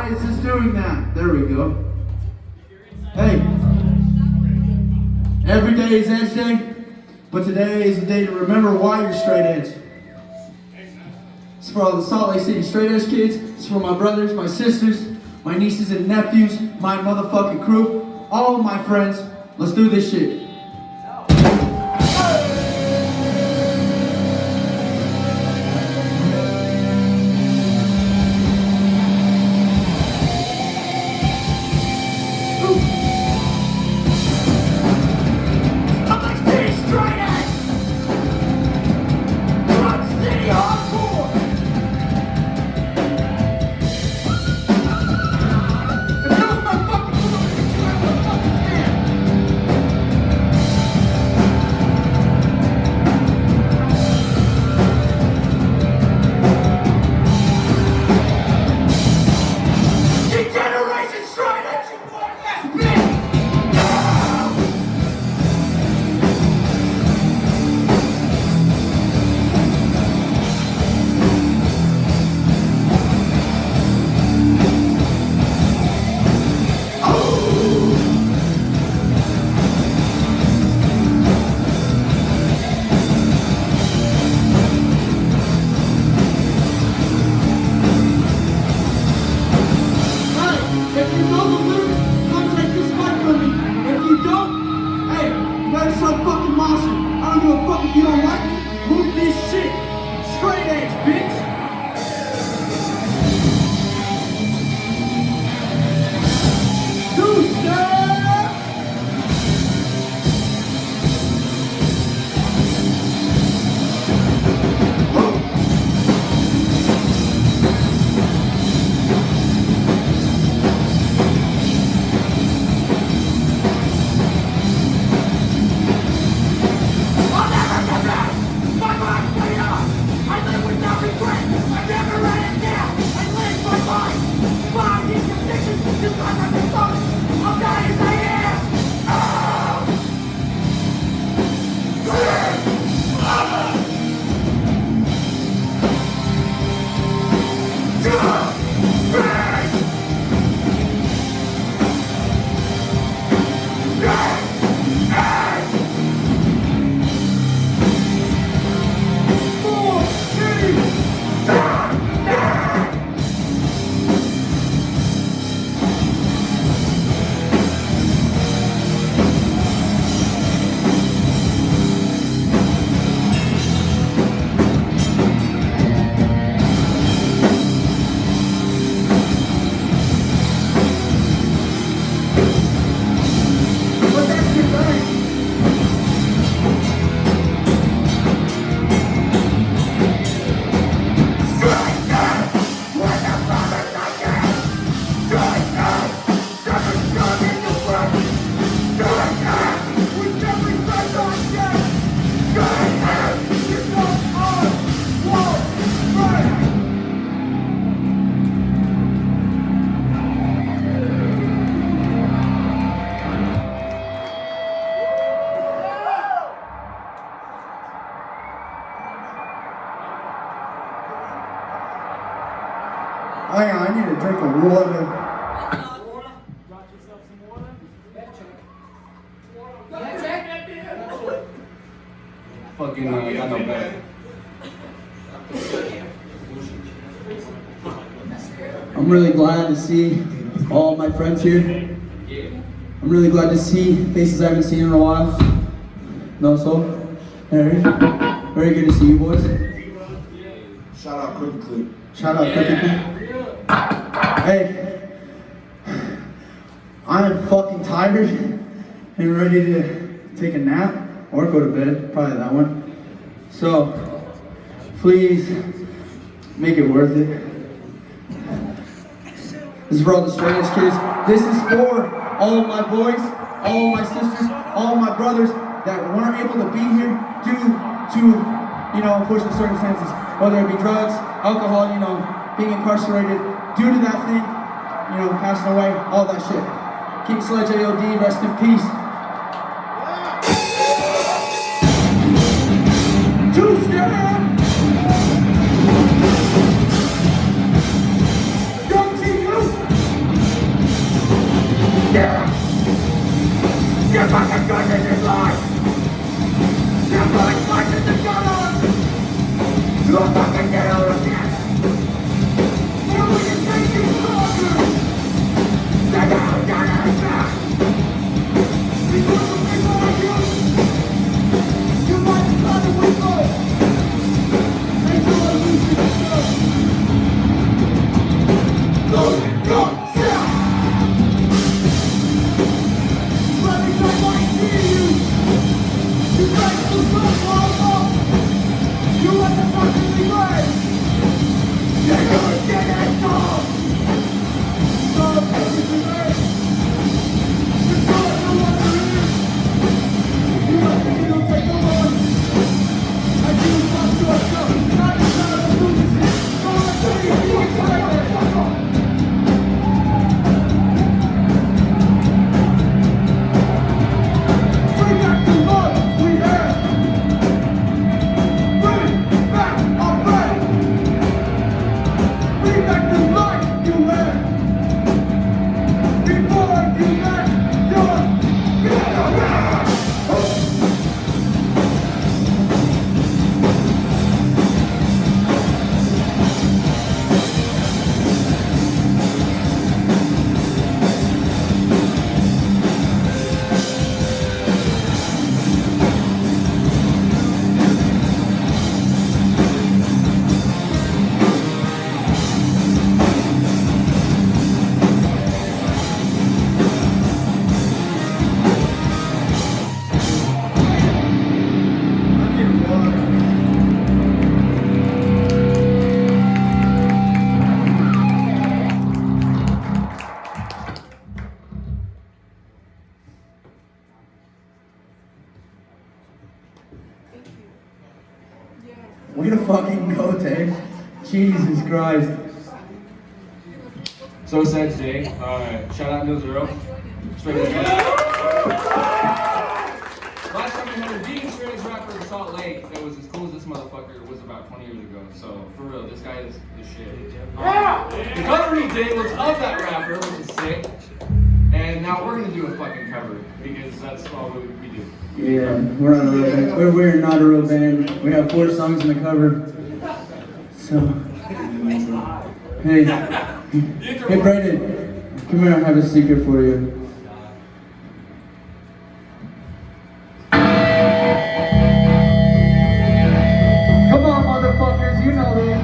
Why is this doing that? There we go. Hey, every day is Edge Day, but today is the day to remember why you're straight edge. It's for all the Salt Lake City straight edge kids. It's for my brothers, my sisters, my nieces and nephews, my motherfucking crew, all of my friends. Let's do this shit. Hang on, I need a drink of water. Got yourself some water? Fucking got no bag. I'm really glad to see all my friends here. I'm really glad to see faces I haven't seen in a while. No, so, Harry, very good to see you boys. Shout out Cookie Clip. Shout out Cookie Clip. Hey, I'm fucking tired and ready to take a nap or go to bed, probably that one. So, please make it worth it. This is for all the straight edge kids. This is for all of my boys, all of my sisters, all of my brothers that weren't able to be here due to, unfortunate circumstances, whether it be drugs, alcohol, being incarcerated, due to that thing, passing away, all that shit. King Sledge AOD, rest in peace. Two-step! Young T.U. Way to fucking go, Tay. Jesus Christ. So sad today. Shout out Nil Ø. Straight Edge. Last time we had a vegan straight edge rapper in Salt Lake that was as cool as this motherfucker was about 20 years ago. So for real, this guy is the shit. The cover he did was of that rapper, which is sick. And now we're gonna do a fucking cover because that's all we do. Yeah, we're not a real band. We're not a real band. We have 4 songs in the cover. So, hey, Brandon, come here. I have a secret for you. Come on, motherfuckers, you know this.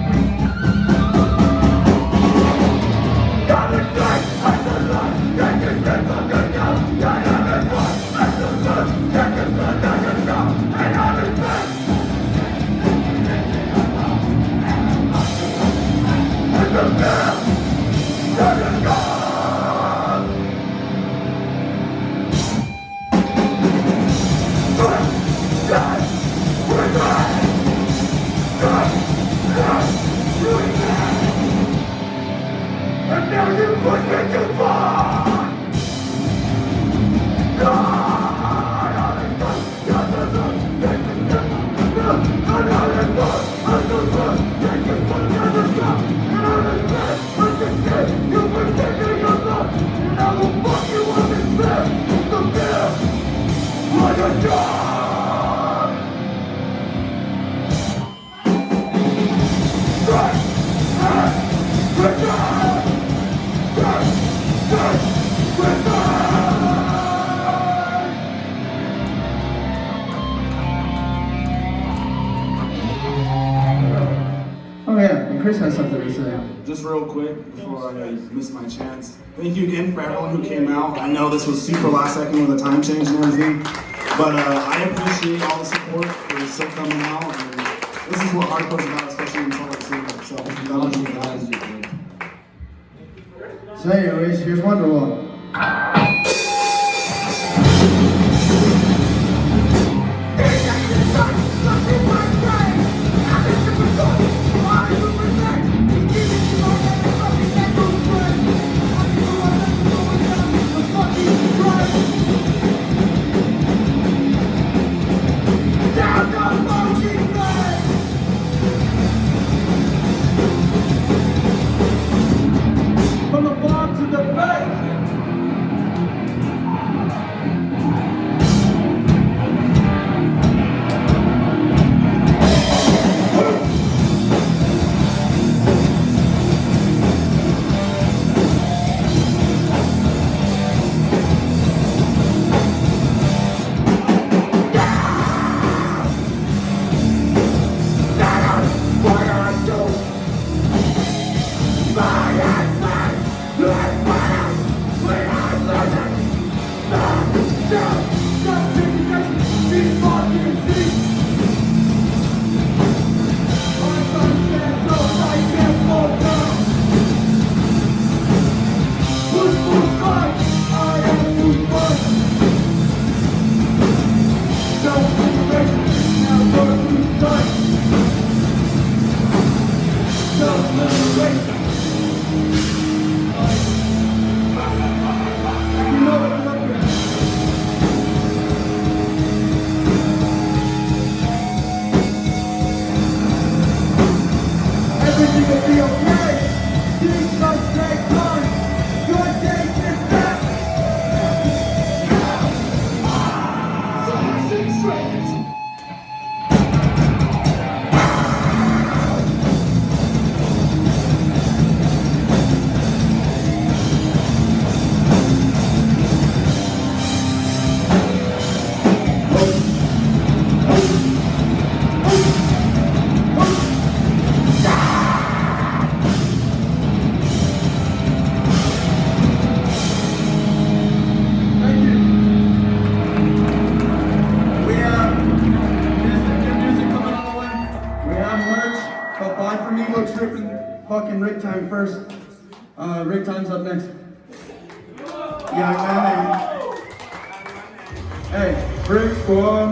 Oh yeah, and Chris has something to say. Just real quick before I miss my chance. Thank you again for everyone who came out. I know this was super last second with the time change and everything, but I appreciate all the support for still coming out. And this is what hardcore's about, especially in Salt Lake City. So that was you guys. So anyways, here's Wonderwall. From the bottom to the base. Everything will be okay. Things must take time. Your days is back. Fucking Rick Time first. Rick Time's up next. Yeah, man. Hey, Rick Squad.